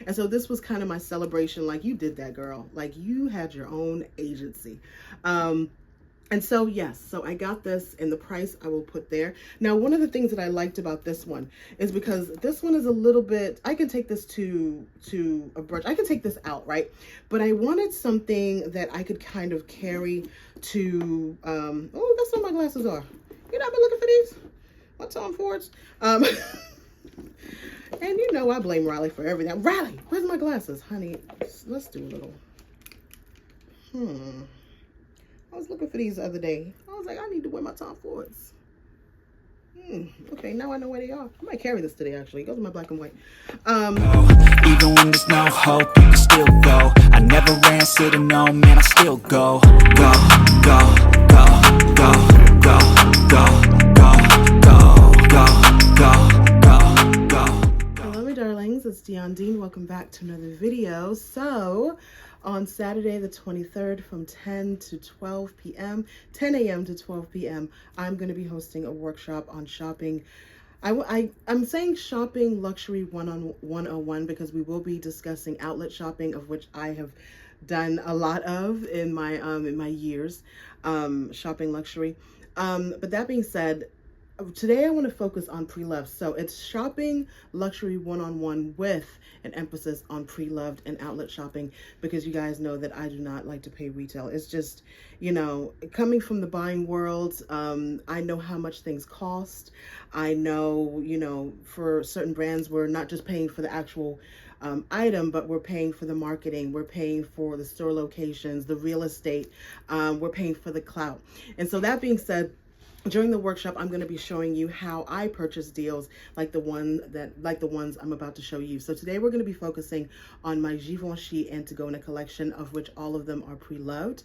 And so this was kind of my celebration. Like, you did that, girl. Like, you had your own agency. And so, yes, so I got this, and the price I will put there. Now, one of the things that I liked about this one is because this one is a little bit, I can take this to a brunch. I can take this out, right? But I wanted something that I could kind of carry to, oh, that's what my glasses are. You know, I've been looking for these. My Tom Fords. And you know I blame Riley for everything. Riley, where's my glasses? Honey, let's do a little, I was looking for these the other day. I was like, I need to wear my Tom Fords. Okay, now I know where they are. I might carry this today, actually. It goes in my black and white. Even when there's no hope, you can still go. I never answer to no, man, I still go. Go, go, go, go, go, go, go, go, go, go. Hello, my darlings. It's Dean. Welcome back to another video. So, on Saturday the 23rd from 10 to 12 p.m., 10 a.m. to 12 p.m., I'm going to be hosting a workshop on shopping. I'm saying shopping luxury 101 because we will be discussing outlet shopping, of which I have done a lot of in my years shopping luxury. But that being said, today I want to focus on pre-loved. So it's shopping luxury 101 with an emphasis on pre-loved and outlet shopping, because you guys know that I do not like to pay retail. It's just, you know, coming from the buying world, I know how much things cost. I know, you know, for certain brands, we're not just paying for the actual item, but we're paying for the marketing, we're paying for the store locations, the real estate, we're paying for the clout. And so that being said, during the workshop, I'm going to be showing you how I purchase deals like the ones I'm about to show you. So today we're going to be focusing on my Givenchy Antigona collection, of which all of them are pre-loved.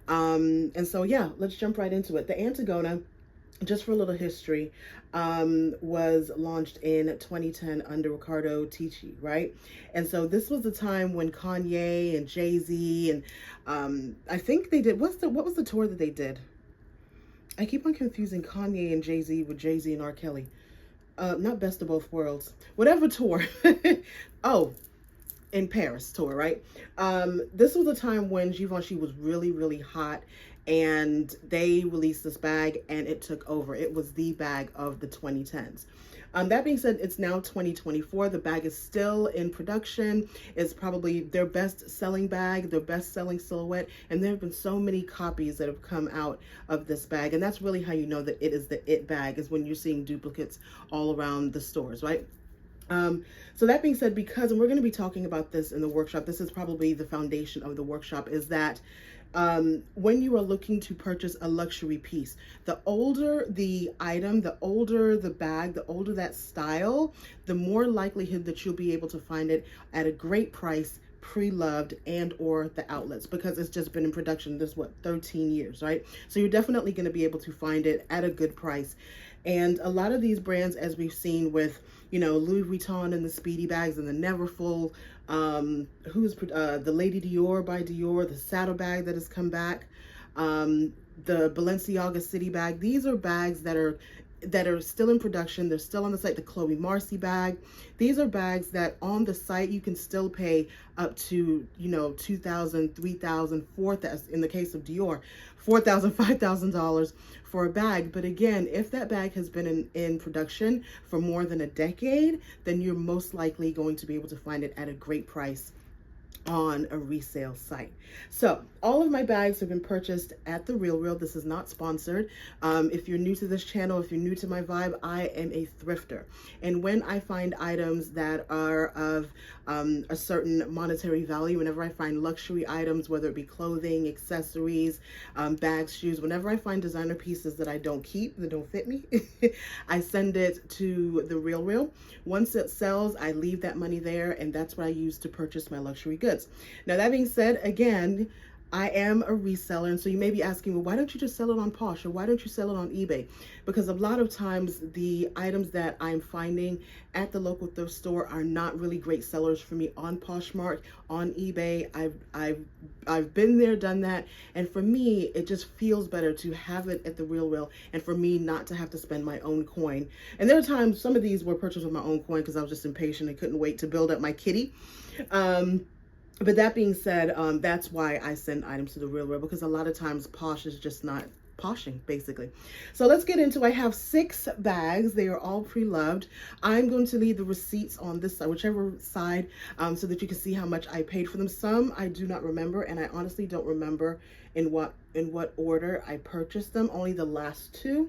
And so yeah, let's jump right into it. The Antigona, just for a little history, was launched in 2010 under Riccardo Tisci, right? And so this was the time when Kanye and Jay-Z and I think they did, what was the tour that they did? I keep on confusing Kanye and Jay-Z with Jay-Z and R. Kelly. Not Best of Both Worlds. Whatever tour. Oh, in Paris tour, right? This was a time when Givenchy was really, really hot, and they released this bag and it took over. It was the bag of the 2010s. That being said, it's now 2024. The bag is still in production. It's probably their best-selling bag, their best-selling silhouette, and there have been so many copies that have come out of this bag, and that's really how you know that it is the it bag, is when you're seeing duplicates all around the stores, right? So that being said, because, and we're going to be talking about this in the workshop, this is probably the foundation of the workshop, is that when you are looking to purchase a luxury piece, the older the item, the older the bag, the older that style, the more likelihood that you'll be able to find it at a great price, pre-loved, and or the outlets, because it's just been in production this 13 years, right? So you're definitely going to be able to find it at a good price. And a lot of these brands, as we've seen with, you know, Louis Vuitton and the Speedy bags and the Neverfull, the Lady Dior by Dior, the saddle bag that has come back, the Balenciaga City bag. These are bags that are still in production. They're still on the site. The Chloe Marcy bag. These are bags that on the site you can still pay up to, you know, $2,000, $3,000, $4,000, in the case of Dior, $4,000, $5,000 for a bag. But again, if that bag has been in production for more than a decade, then you're most likely going to be able to find it at a great price on a resale site. So all of my bags have been purchased at TheRealReal. This is not sponsored. If you're new to this channel, if you're new to my vibe, I am a thrifter. And when I find items that are of a certain monetary value, whenever I find luxury items, whether it be clothing, accessories, bags, shoes, whenever I find designer pieces that I don't keep, that don't fit me, I send it to TheRealReal. Once it sells, I leave that money there, and that's what I use to purchase my luxury goods. Now, that being said, again, I am a reseller, and so you may be asking, well, why don't you just sell it on Posh, or why don't you sell it on eBay? Because a lot of times the items that I'm finding at the local thrift store are not really great sellers for me on Poshmark, on eBay. I've been there, done that, and for me, it just feels better to have it at the RealReal, and for me not to have to spend my own coin. And there are times some of these were purchased with my own coin because I was just impatient and couldn't wait to build up my kitty. But that being said, that's why I send items to the RealReal, because a lot of times Posh is just not poshing, basically. So let's get into, I have 6 bags. They are all pre-loved. I'm going to leave the receipts on this side, whichever side, so that you can see how much I paid for them. Some I do not remember, and I honestly don't remember in what order I purchased them. Only the last 2.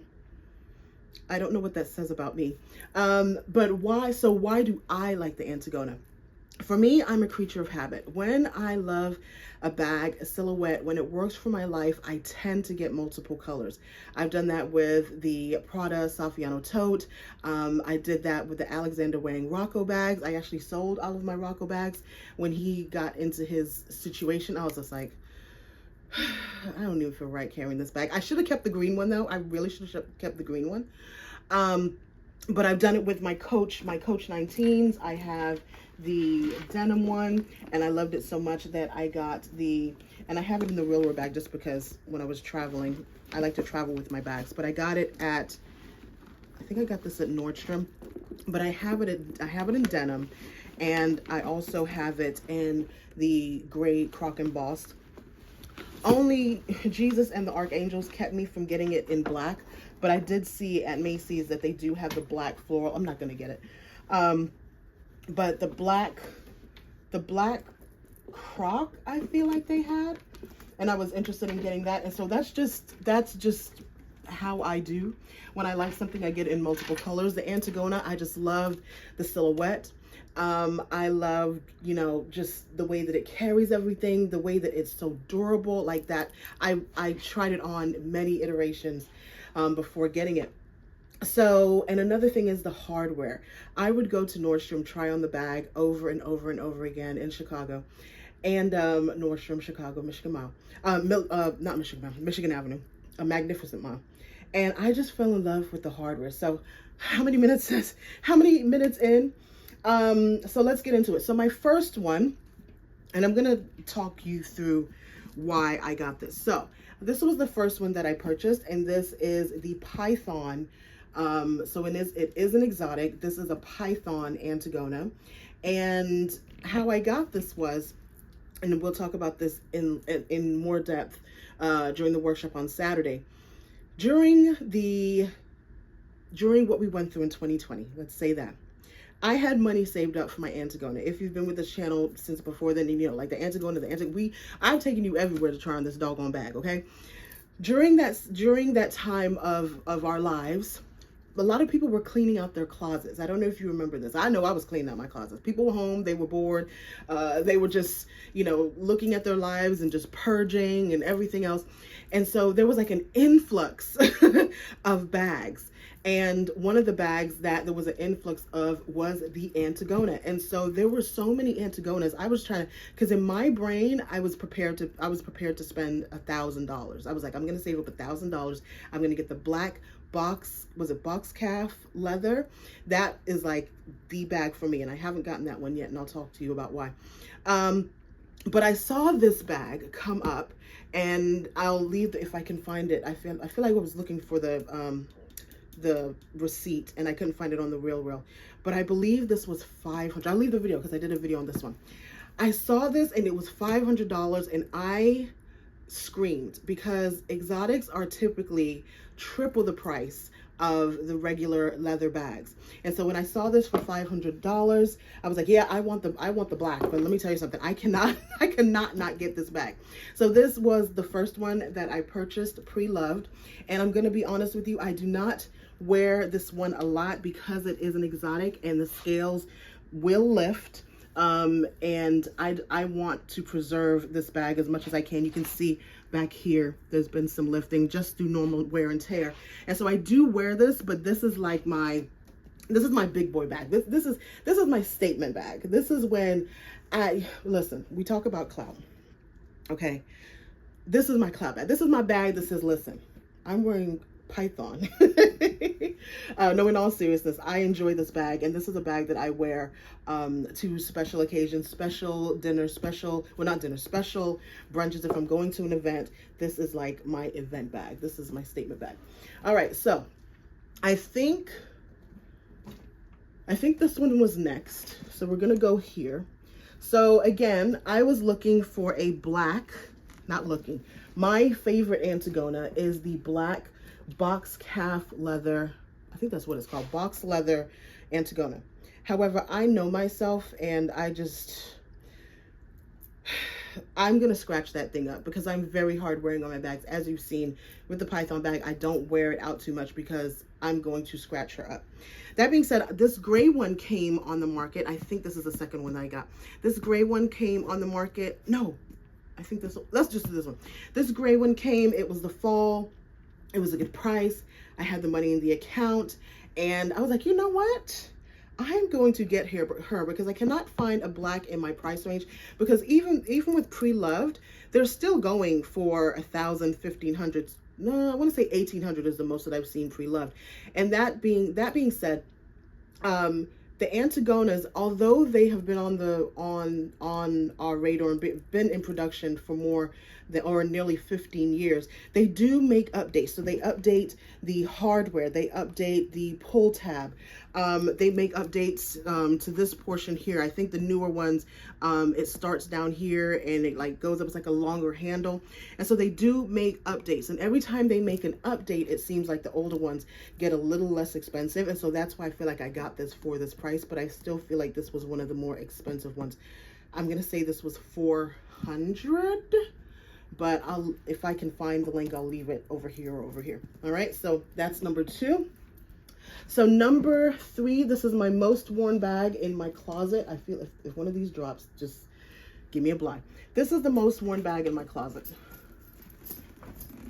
I don't know what that says about me. But why do I like the Antigona? For me, I'm a creature of habit. When I love a bag, a silhouette, when it works for my life, I tend to get multiple colors. I've done that with the Prada Saffiano tote. I did that with the Alexander Wang Rocco bags. I actually sold all of my Rocco bags. When he got into his situation, I was just like, I don't even feel right carrying this bag. I should have kept the green one though. I really should have kept the green one. But I've done it with my Coach 19s. I have the denim one, and I loved it so much that I got and I have it in the RealReal bag just because when I was traveling, I like to travel with my bags. But I got it at, I think I got this at Nordstrom, but I have it in denim, and I also have it in the gray croc embossed. Only Jesus and the Archangels kept me from getting it in black, but I did see at Macy's that they do have the black floral. I'm not gonna get it. But the black croc, I feel like they had, and I was interested in getting that. And so that's just how I do. When I like something, I get it in multiple colors. The Antigona, I just loved the silhouette. I love, you know, just the way that it carries everything, the way that it's so durable, like that. I tried it on many iterations before getting it. So, and another thing is the hardware. I would go to Nordstrom, try on the bag over and over and over again in Chicago. And Nordstrom, Chicago, Michigan Mile. Not Michigan Mile, Michigan Avenue, a magnificent mile. And I just fell in love with the hardware. So how many minutes in? So let's get into it. So my first one, and I'm gonna talk you through why I got this. So this was the first one that I purchased, and this is the Python. So it is an exotic. This is a Python Antigona. And how I got this was, and we'll talk about this in more depth during the workshop on Saturday. During what we went through in 2020, let's say that, I had money saved up for my Antigona. If you've been with this channel since before then, you know, like the Antigona, I've taken you everywhere to try on this doggone bag, okay? During that time of our lives, a lot of people were cleaning out their closets. I don't know if you remember this. I know I was cleaning out my closets. People were home, they were bored. They were just, you know, looking at their lives and just purging and everything else. And so there was like an influx of bags. And one of the bags that there was an influx of was the Antigona. And so there were so many Antigonas. I was trying to, because in my brain, I was prepared to spend $1,000. I was like, I'm going to save up $1,000. I'm going to get the black box calf leather. That is like the bag for me. And I haven't gotten that one yet. And I'll talk to you about why. But I saw this bag come up, and I'll leave if I can find it. I feel like I was looking for the receipt, and I couldn't find it on the RealReal, but I believe this was $500. I'll leave the video because I did a video on this one. I saw this and it was $500, and I screamed because exotics are typically triple the price of the regular leather bags. And so when I saw this for $500, I was like, yeah, I want the black. But let me tell you something, I cannot not get this bag. So this was the first one that I purchased, pre-loved. And I'm gonna be honest with you, I do not wear this one a lot because it is an exotic and the scales will lift. And I want to preserve this bag as much as I can. You can see back here, there's been some lifting just through normal wear and tear. And so I do wear this, but this is like this is my big boy bag. This is my statement bag. This is when listen, we talk about clout. Okay. this is my cloud bag. This is my bag that says, listen, I'm wearing Python. No, in all seriousness, I enjoy this bag, and this is a bag that I wear to special occasions, special dinners, special brunches. If I'm going to an event, this is like my event bag. This is my statement bag. All right, so I think this one was next. So we're gonna go here. So again, I was looking for a black, my favorite Antigona is the black box calf leather. I think that's what it's called, box leather Antigona. However, I know myself, and I'm gonna scratch that thing up because I'm very hard wearing on my bags. As you've seen with the Python bag, I don't wear it out too much because I'm going to scratch her up. That being said, this gray one came on the market. I think this is the second one that I got. This gray one came on the market. No, I think let's just do this one. This gray one came, it was the fall. It was a good price. I had the money in the account, and I was like, you know what? I'm going to get her because I cannot find a black in my price range, because even with Preloved, they're still going for $1,000, $1,500. No, I want to say $1,800 is the most that I've seen Preloved. And that being said, the Antigonas, although they have been on our radar and been in production for nearly 15 years, they do make updates. So they update the hardware, they update the pull tab, they make updates to this portion here. I think the newer ones, it starts down here and it like goes up. It's like a longer handle, and so they do make updates. And every time they make an update, it seems like the older ones get a little less expensive. And so that's why I feel like I got this for this price, but I still feel like this was one of the more expensive ones. I'm gonna say this was $400. But if I can find the link, I'll leave it over here or over here. All right, so that's number 2. So number 3, this is my most worn bag in my closet. I feel if one of these drops, just give me a blind. This is the most worn bag in my closet.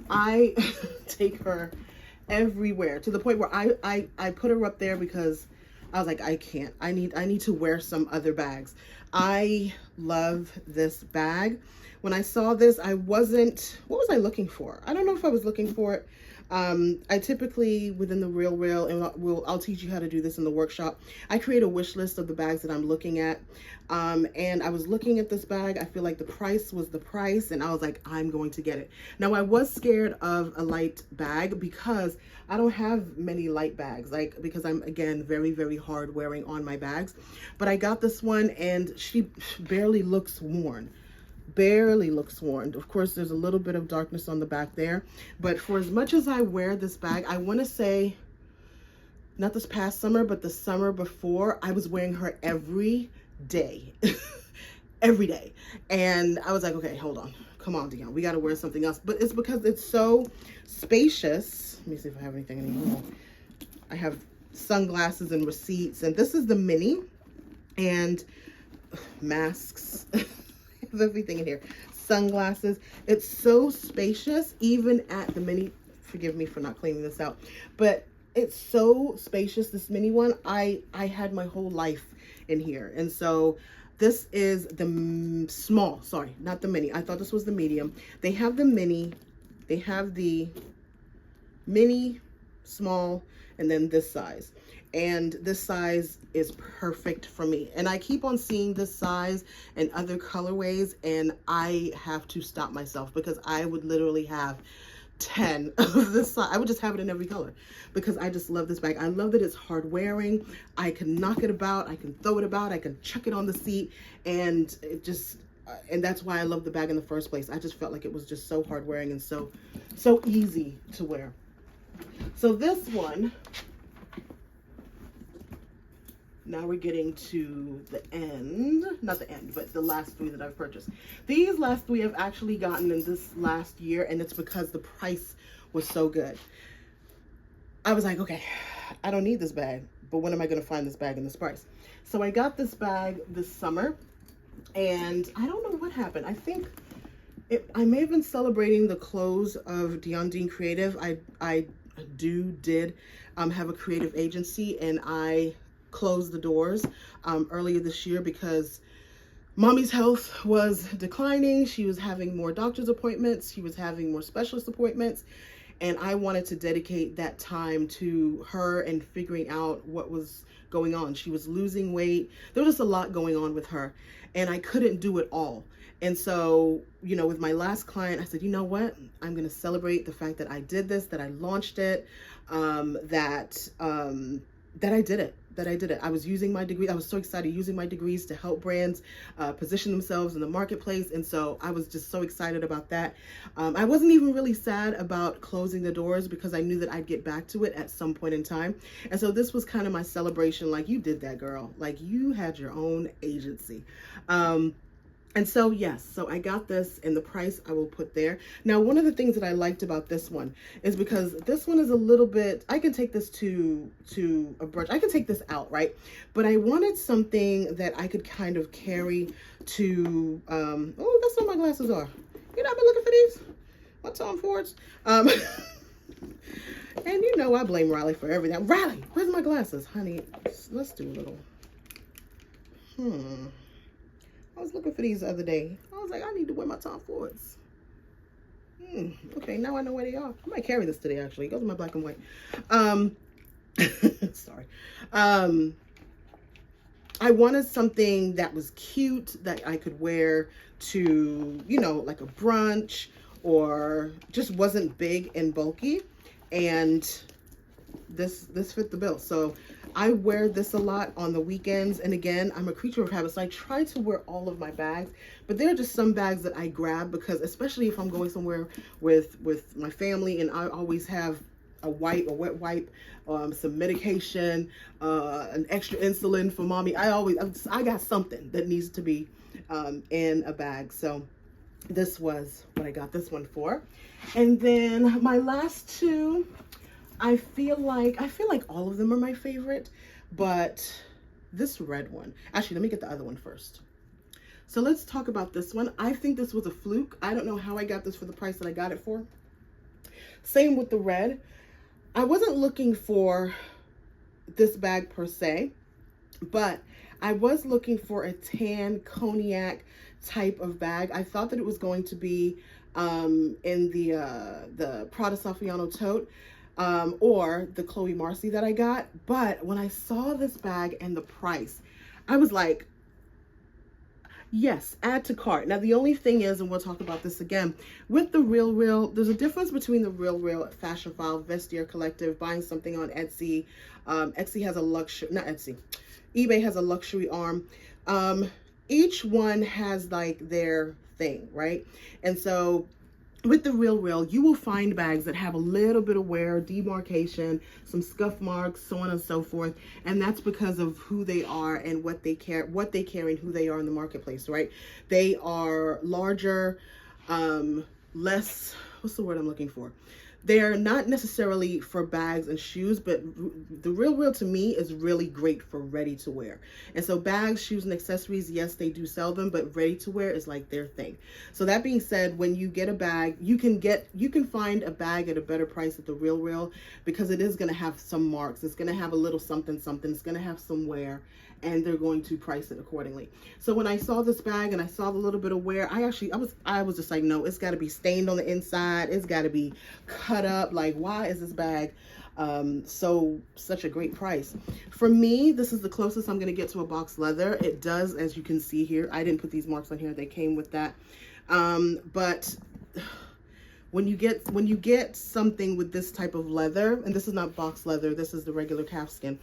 I take her everywhere, to the point where I put her up there because I was like, I can't. I need to wear some other bags. I love this bag. When I saw this, what was I looking for? I don't know if I was looking for it. I typically, within TheRealReal, and I'll teach you how to do this in the workshop, I create a wish list of the bags that I'm looking at. And I was looking at this bag. I feel like the price was the price, and I was like, I'm going to get it. Now, I was scared of a light bag because I don't have many light bags, because I'm, again, very, very hard wearing on my bags. But I got this one, and she barely looks worn. Barely looks worn. Of course, there's a little bit of darkness on the back there, but for as much as I wear this bag, I want to say, not this past summer, but the summer before, I was wearing her every day. Every day. And I was like, okay, hold on, come on, Dion, we got to wear something else. But it's because it's so spacious. Let me see if I have anything anymore. I have sunglasses and receipts, and this is the mini, and masks. Everything in here, sunglasses. It's so spacious, even at the mini. Forgive me for not cleaning this out, but it's so spacious. This mini one, I had my whole life in here. And so this is the small, sorry, not the mini. I thought this was the medium. They have the mini, they have the mini, small, and then this size. And this size is perfect for me. And I keep on seeing this size and other colorways, and I have to stop myself because I would literally have 10 of this size. I would just have it in every color because I just love this bag. I love that it's hard wearing. I can knock it about, I can throw it about, I can chuck it on the seat, and it just, and that's why I love the bag in the first place. I just felt like it was just so hard wearing and so easy to wear. So this one, now we're getting to the end, not the end, but the last 3 that I've purchased. These last 3 I've actually gotten in this last year, and it's because the price was so good. I was like, okay, I don't need this bag, but when am I going to find this bag in this price? So I got this bag this summer, and I don't know what happened. I think I may have been celebrating the close of Dion Dean Creative. I did have a creative agency, and I closed the doors earlier this year because Mommy's health was declining. She was having more doctor's appointments. She was having more specialist appointments. And I wanted to dedicate that time to her and figuring out what was going on. She was losing weight. There was just a lot going on with her. And I couldn't do it all. And so, you know, with my last client, I said, you know what? I'm going to celebrate the fact that I did this, that I launched it, that I did it. I was using my degree. I was so excited using my degrees to help brands position themselves in the marketplace. And so I was just so excited about that. I wasn't even really sad about closing the doors because I knew that I'd get back to it at some point in time. And so this was kind of my celebration. Like, you did that, girl. Like, you had your own agency. And so, yes, so I got this, and the price I will put there. Now, one of the things that I liked about this one is because this one is a little bit, I can take this to a brunch. I can take this out, right? But I wanted something that I could kind of carry to, oh, that's what my glasses are. You know, I've been looking for these. My Tom Fords. And you know, I blame Riley for everything. Riley, where's my glasses? Honey, let's do a little, I was looking for these the other day. I was like, I need to wear my Tom Fords. Okay, now I know where they are. I might carry this today, actually. It goes in my black and white. Sorry. I wanted something that was cute, that I could wear to, you know, like a brunch, or just wasn't big and bulky. And this fit the bill. So I wear this a lot on the weekends. And again, I'm a creature of habit, so I try to wear all of my bags, but there are just some bags that I grab because, especially if I'm going somewhere with my family, and I always have a wet wipe, some medication, an extra insulin for mommy. I got something that needs to be in a bag. So this was what I got this one for. And then my last two, I feel like all of them are my favorite, but this red one, actually, let me get the other one first. So let's talk about this one. I think this was a fluke. I don't know how I got this for the price that I got it for. Same with the red. I wasn't looking for this bag per se, but I was looking for a tan cognac type of bag. I thought that it was going to be in the Prada Saffiano tote, or the Chloe Marcy that I got. But when I saw this bag and the price, I was like, yes, add to cart. Now, the only thing is, and we'll talk about this again, with the RealReal, there's a difference between the RealReal, Fashionphile, Vestiaire Collective, buying something on Etsy. Etsy has a luxury, not Etsy, eBay has a luxury arm. Each one has like their thing, right? And so with the RealReal, you will find bags that have a little bit of wear, demarcation, some scuff marks, so on and so forth. And that's because of who they are and what they carry and who they are in the marketplace, right? They are larger, less, what's the word I'm looking for? They're not necessarily for bags and shoes, but the RealReal to me is really great for ready to wear. And so bags, shoes, and accessories, yes, they do sell them, but ready to wear is like their thing. So that being said, when you get a bag, you can find a bag at a better price at the RealReal, because it is going to have some marks. It's going to have a little something. It's going to have some wear, and they're going to price it accordingly. So when I saw this bag and I saw the little bit of wear, I was just like, no, it's got to be stained on the inside. It's got to be cut up. Like, why is this bag such a great price? For me, this is the closest I'm going to get to a box leather. It does, as you can see here, I didn't put these marks on here. They came with that. But when you get something with this type of leather, and this is not box leather, this is the regular calfskin,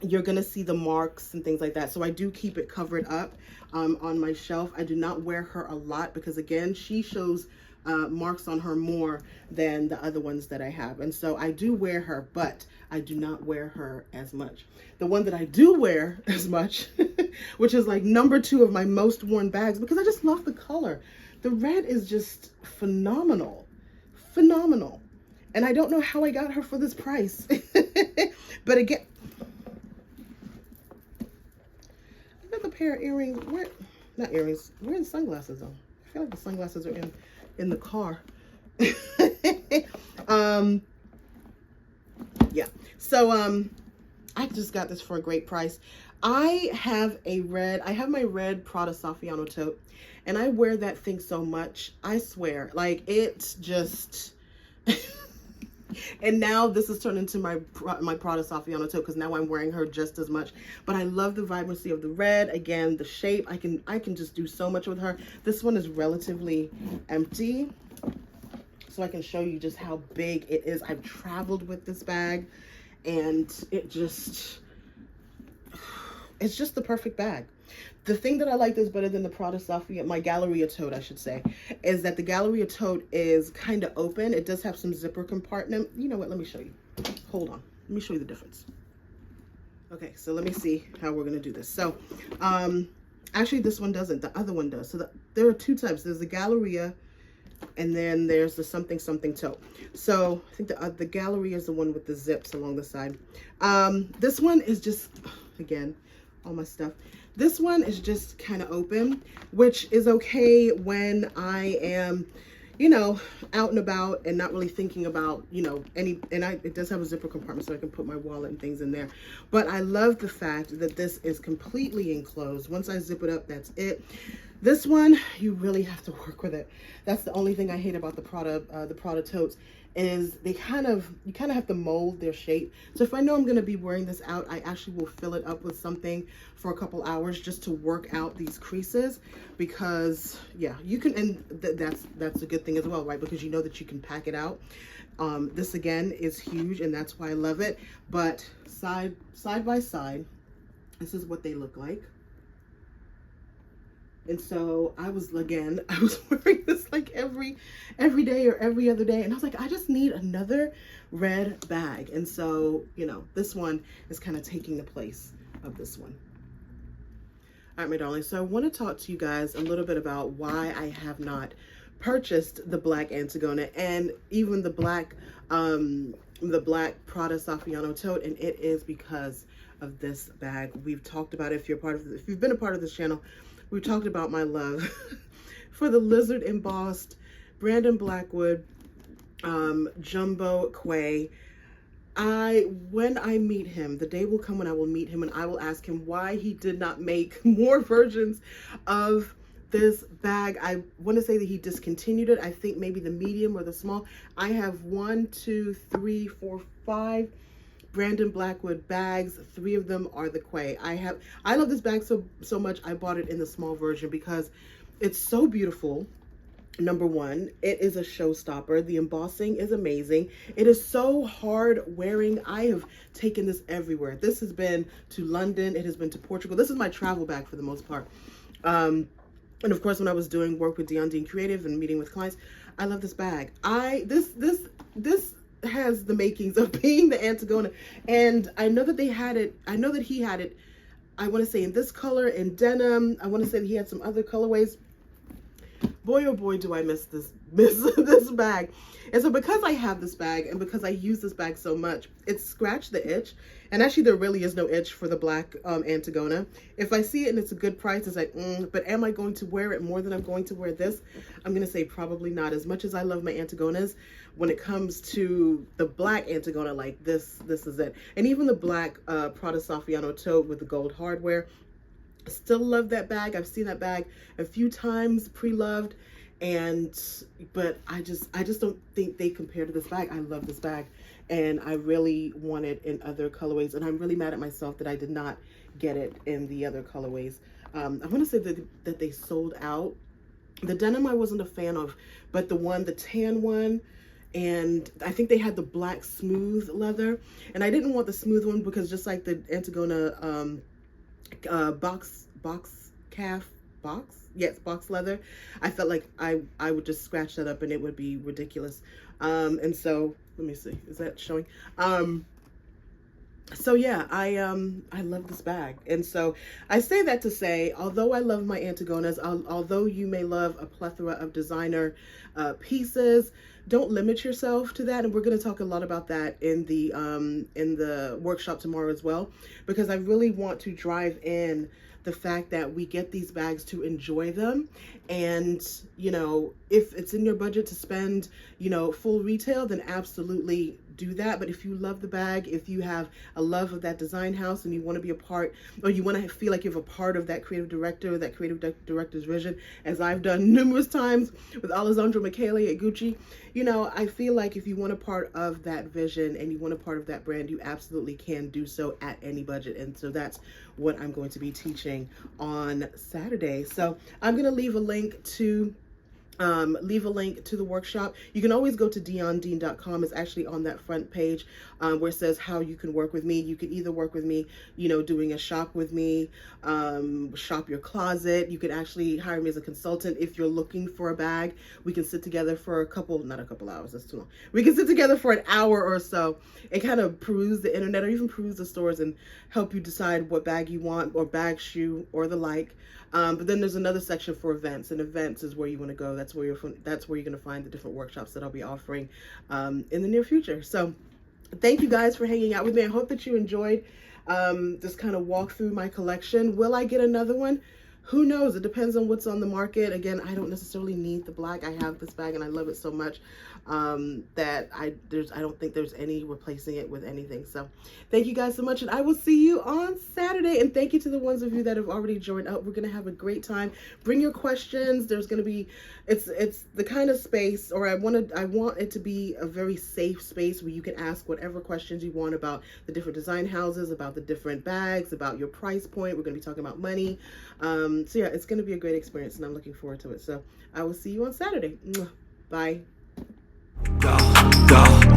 you're gonna see the marks and things like that. So I do keep it covered up on my shelf. I do not wear her a lot because, again, she shows marks on her more than the other ones that I have. And so I do wear her, but I do not wear her as much. The one that I do wear as much, which is like number 2 of my most worn bags, because I just love the color. The red is just phenomenal, phenomenal. And I don't know how I got her for this price. But again, another pair of earrings. Not earrings. Where are the sunglasses though? I feel like the sunglasses are in the car. Yeah. So I just got this for a great price. I have my red Prada Saffiano tote, and I wear that thing so much. I swear, like, it's just, and now this has turned into my Prada Saffiano tote, because now I'm wearing her just as much. But I love the vibrancy of the red. Again, the shape, I can just do so much with her. This one is relatively empty, so I can show you just how big it is. I've traveled with this bag, and it's just the perfect bag. The thing that I like this better than the Prada Saffiano, my Galleria tote, I should say, is that the Galleria tote is kind of open. It does have some zipper compartment. You know what? Let me show you. Hold on. Let me show you the difference. Okay, so let me see how we're going to do this. So, actually, this one doesn't. The other one does. So there are two types. There's the Galleria, and then there's the something something tote. So I think the Galleria is the one with the zips along the side. This one is just, again, all my stuff. This one is just kind of open, which is okay when I am, you know, out and about and not really thinking about, you know, it does have a zipper compartment, so I can put my wallet and things in there. But I love the fact that this is completely enclosed. Once I zip it up, that's it. This one, you really have to work with it. That's the only thing I hate about the Prada totes, is you kind of have to mold their shape. So if I know I'm going to be wearing this out, I actually will fill it up with something for a couple hours just to work out these creases, because yeah, you can, and that's a good thing as well, right? Because you know that you can pack it out. This again is huge, and that's why I love it. But side by side, this is what they look like. And so I was wearing this like every day or every other day. And I was like, I just need another red bag. And so, you know, this one is kind of taking the place of this one. All right, my darling. So I want to talk to you guys a little bit about why I have not purchased the black Antigona and even the black Prada Saffiano tote. And it is because of this bag. We've talked about it. If you've been a part of this channel, we've talked about my love for the lizard embossed Brandon Blackwood jumbo quay. When I meet him, the day will come when I will meet him, and I will ask him why he did not make more versions of this bag. I want to say that he discontinued it. I think maybe the medium or the small. I have 1, 2, 3, 4, 5 Brandon Blackwood bags. 3 of them are the quay. I love this bag so much. I bought it in the small version because it's so beautiful. Number one, it is a showstopper. The embossing is amazing. It is so hard wearing. I have taken this everywhere. This has been to London. It has been to Portugal. This is my travel bag for the most part. And of course, when I was doing work with Dean Creative and meeting with clients, I love this bag. This has the makings of being the Antigona, and I know that they had it. I know that he had it. I want to say in this color, in denim. I want to say that he had some other colorways. Boy, oh boy, do I miss this bag. And so because I have this bag and because I use this bag so much, it's scratched the itch. And actually, there really is no itch for the black Antigona. If I see it and it's a good price, it's like, but am I going to wear it more than I'm going to wear this? I'm going to say probably not. As much as I love my Antigonas, when it comes to the black Antigona, like this is it. And even the black Prada Saffiano tote with the gold hardware, still love that bag. I've seen that bag a few times pre-loved, but I just don't think they compare to this bag. I love this bag, and I really want it in other colorways, and I'm really mad at myself that I did not get it in the other colorways. I want to say that they sold out. The denim I wasn't a fan of, but the tan one, and I think they had the black smooth leather, and I didn't want the smooth one because just like the Antigona box leather, I felt like I would just scratch that up and it would be ridiculous. And so let me see, is that showing? So yeah, I love this bag. And so I say that to say, although I love my Antigonas, although you may love a plethora of designer pieces, don't limit yourself to that. And we're going to talk a lot about that in the workshop tomorrow as well, because I really want to drive in the fact that we get these bags to enjoy them. And, you know, if it's in your budget to spend, you know, full retail, then absolutely do that. But if you love the bag, if you have a love of that design house and you want to be a part, or you want to feel like you're a part of that creative director, that creative director's vision, as I've done numerous times with Alessandro Michele at Gucci, you know, I feel like if you want a part of that vision and you want a part of that brand, you absolutely can do so at any budget. And so that's what I'm going to be teaching on Saturday. So I'm going to leave a link to the workshop. You can always go to deondean.com. It's actually on that front page where it says how you can work with me. You can either work with me, you know, doing a shop with me, shop your closet. You can actually hire me as a consultant if you're looking for a bag. We can sit together for not a couple hours, that's too long. We can sit together for an hour or so and kind of peruse the internet or even peruse the stores and help you decide what bag you want, or bag, shoe, or the like. But then there's another section for events, and events is where you want to go. That's where you're going to find the different workshops that I'll be offering in the near future. So thank you guys for hanging out with me. I hope that you enjoyed this kind of walk through my collection. Will I get another one? Who knows? It depends on what's on the market. Again, I don't necessarily need the black. I have this bag and I love it so much that I don't think there's any replacing it with anything. So thank you guys so much, and I will see you on Saturday. And thank you to the ones of you that have already joined up. We're gonna have a great time. Bring your questions. There's gonna be, it's the kind of space, or I want it to be a very safe space where you can ask whatever questions you want about the different design houses, about the different bags, about your price point. We're gonna be talking about money. So yeah, it's gonna be a great experience, and I'm looking forward to it. So I will see you on Saturday. Bye. Go, go.